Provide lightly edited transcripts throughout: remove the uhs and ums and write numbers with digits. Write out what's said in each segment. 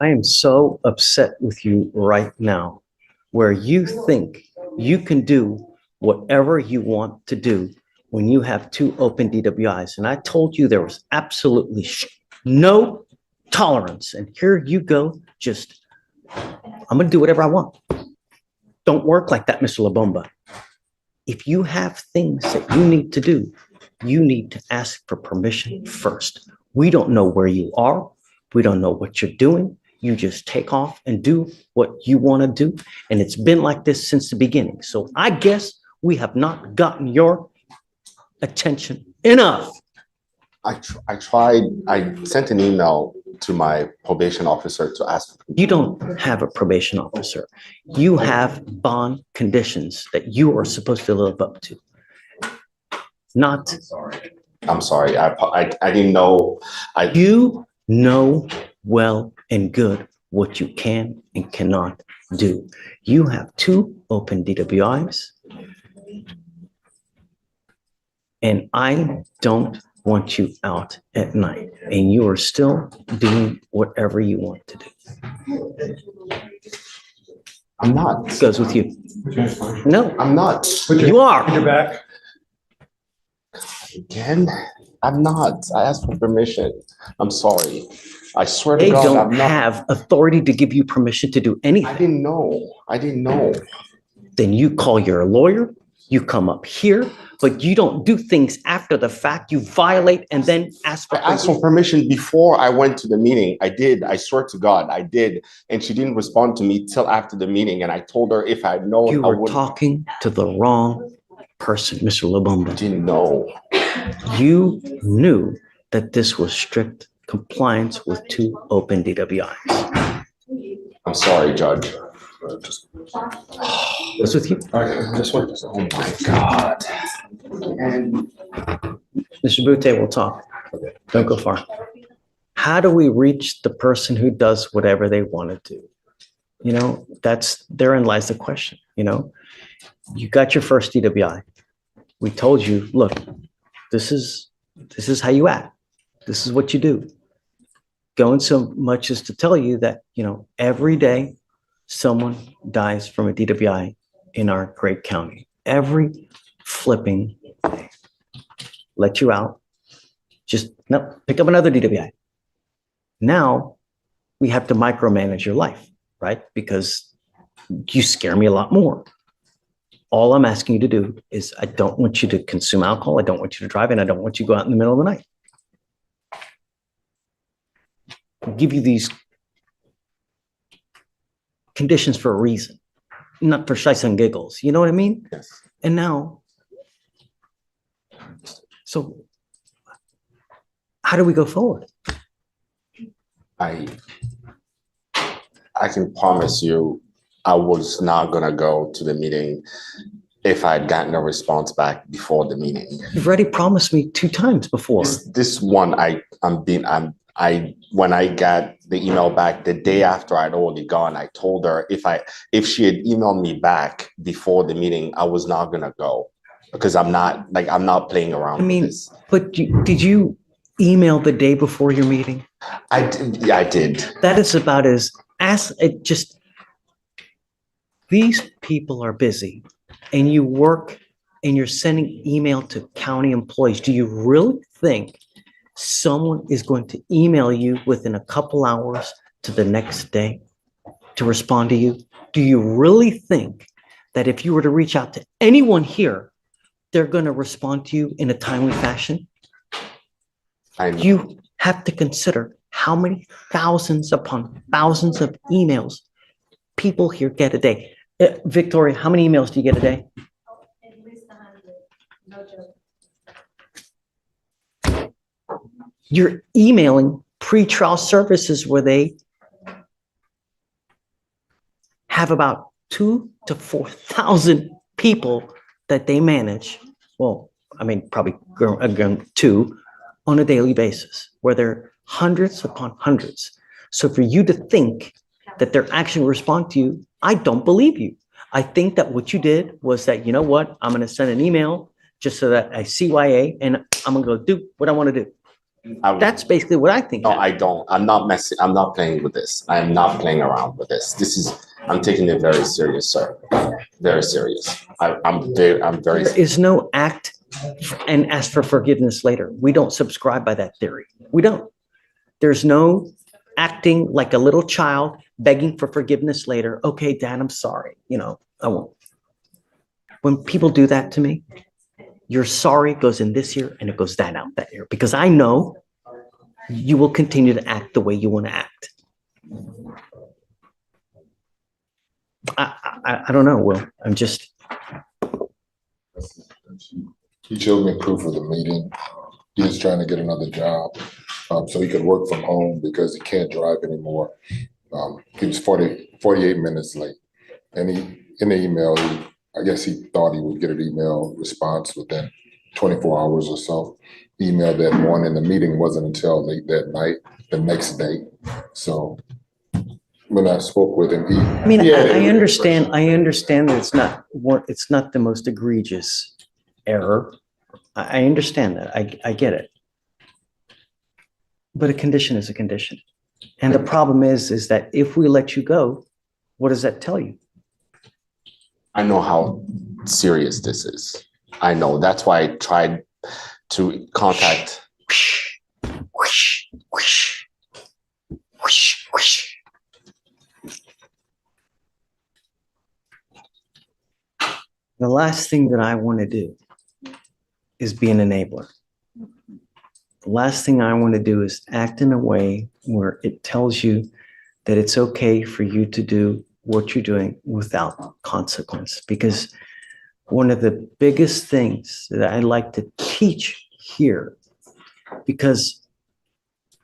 I am so upset with you right now, where you think you can do whatever you want to do when you have two open DWIs. And I told you there was absolutely no tolerance. And here you go, just, I'm going to do whatever I want. Don't work like that, Mr. La Bomba. If you have things that you need to do, you need to ask for permission first. We don't know where you are. We don't know what you're doing. You just take off and do what you want to do. And it's been like this since the beginning. So I guess we have not gotten your attention enough. I tried, I sent an email to my probation officer to ask. You don't have a probation officer. You have bond conditions that you are supposed to live up to. Not. I'm sorry. I didn't know. You know well and good what you can and cannot do. You have two open DWIs. And I don't want you out at night. And you are still doing whatever you want to do. I'm not. It goes with you. No, I'm not. you are. Put your back. Again, I'm not. I asked for permission. I'm sorry. I swear to They God, don't I'm not. have authority to give you permission to do anything. I didn't know. I didn't know. Then you call your lawyer, you come up here, but you don't do things after the fact. You violate and then ask for I asked for permission before I went to the meeting. I did. I swear to God, I did. And she didn't respond to me till after the meeting. And I told her if I know, You I were would. talking to the wrong person, Mr. Labumba. Didn't know. You knew that this was strict compliance with two open DWIs. I'm sorry, Judge. What's with you? This one. Oh my God. Mr. Butte, we'll talk. Don't go far. How do we reach the person who does whatever they want to do? You know, therein lies the question. You know, you got your first DWI. We told you, look, this is how you act. This is what you do. Going so much as to tell you that, you know, every day someone dies from a DWI in our great county. Every flipping day. Let you out. Just no, pick up another DWI. Now we have to micromanage your life, right? Because you scare me a lot more. All I'm asking you to do is I don't want you to consume alcohol. I don't want you to drive, and I don't want you to go out in the middle of the night. I'll give you these conditions for a reason, not for shites and giggles. You know what I mean? Yes. And now, so how do we go forward? I can promise you I was not gonna go to the meeting if I had gotten a response back before the meeting. You've already promised me 2 times before. This one, when I got the email back the day after I'd already gone, I told her if she had emailed me back before the meeting, I was not gonna go because I'm not playing around. I mean, with this. but did you email the day before your meeting? I did. Yeah, I did. That is about as it just. These people are busy, and you work, and you're sending email to county employees. Do you really think someone is going to email you within a couple hours to the next day to respond to you? Do you really think that if you were to reach out to anyone here, they're going to respond to you in a timely fashion? You have to consider how many thousands upon thousands of emails people here get a day. Victoria, how many emails do you get a day? At least 100. No joke. You're emailing pretrial services where they have about 2,000 to 4,000 people that they manage. Well, I mean, probably again, 2 on a daily basis, where they're hundreds upon hundreds. So for you to think that they're actually respond to you, I don't believe you. I think that what you did was that, you know what, I'm going to send an email just so that I CYA and I'm going to go do what I want to do. That's basically what I think. No, happened. I don't. I'm not messing. I'm not playing with this. I am not playing around with this. I'm taking it very serious, sir. Very serious. I'm very. There is no act and ask for forgiveness later. We don't subscribe by that theory. We don't. There's no acting like a little child begging for forgiveness later. Okay, Dad, I'm sorry. I won't. When people do that to me, your sorry goes in this year and it goes that out that year because I know you will continue to act the way you want to act. I don't know, Will. I'm just. He showed me proof of the meeting. He was trying to get another job so he could work from home because he can't drive anymore. He was 48 minutes late. And in the email, I guess he thought he would get an email response within 24 hours or so. He emailed that morning. The meeting wasn't until late that night, the next day. So when I spoke with him, I understand that it's not the most egregious error. I understand that. I get it. But a condition is a condition. And the problem is that if we let you go, what does that tell you? I know how serious this is. I know. That's why I tried to contact. The last thing that I want to do is be an enabler. The last thing I want to do is act in a way where it tells you that it's okay for you to do what you're doing without consequence. Because one of the biggest things that I like to teach here, because,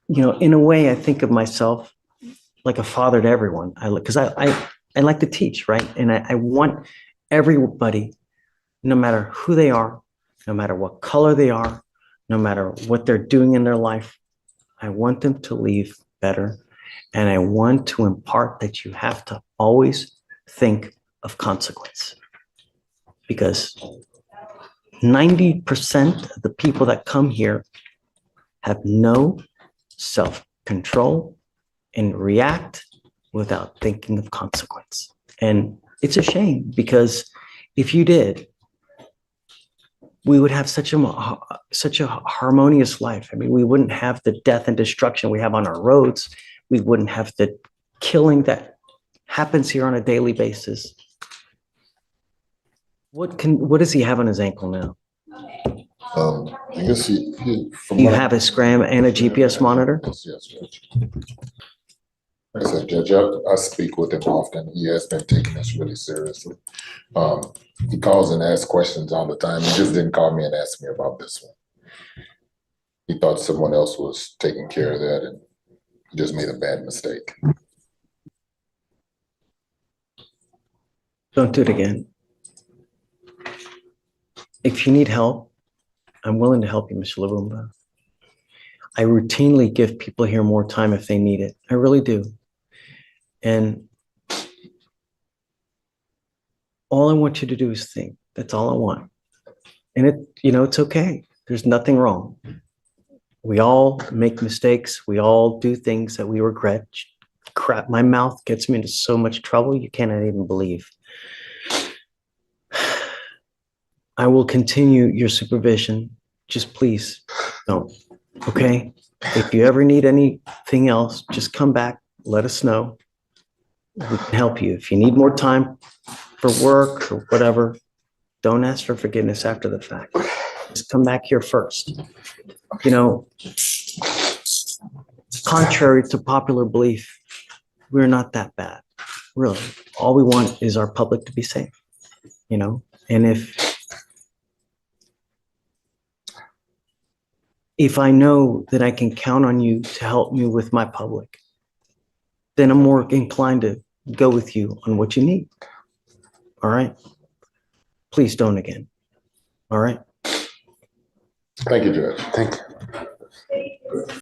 in a way, I think of myself like a father to everyone. I like to teach, right? And I want everybody, no matter who they are, no matter what color they are, no matter what they're doing in their life, I want them to leave better. And I want to impart that you have to always think of consequence. Because 90% of the people that come here have no self-control and react without thinking of consequence. And it's a shame because if you did, we would have such a harmonious life. I mean, we wouldn't have the death and destruction we have on our roads. We wouldn't have the killing that happens here on a daily basis. What does he have on his ankle now? I guess You have a scram and a GPS monitor? Yes, Judge. Like I said, Judge, I speak with him often. He has been taking this really seriously. He calls and asks questions all the time. He just didn't call me and ask me about this one. He thought someone else was taking care of that and he just made a bad mistake. Don't do it again. If you need help, I'm willing to help you, Mr. Lubumba. I routinely give people here more time if they need it. I really do. And all I want you to do is think. That's all I want. And it's okay. There's nothing wrong. We all make mistakes. We all do things that we regret. Crap, my mouth gets me into so much trouble you cannot even believe. I will continue your supervision. Just please don't. Okay? If you ever need anything else, just come back. Let us know. We can help you. If you need more time for work or whatever, don't ask for forgiveness after the fact. Just come back here first. Contrary to popular belief, we're not that bad. Really. All we want is our public to be safe. And if I know that I can count on you to help me with my public, then I'm more inclined to go with you on what you need. All right? Please don't again. All right? Thank you, Judge. Thank you.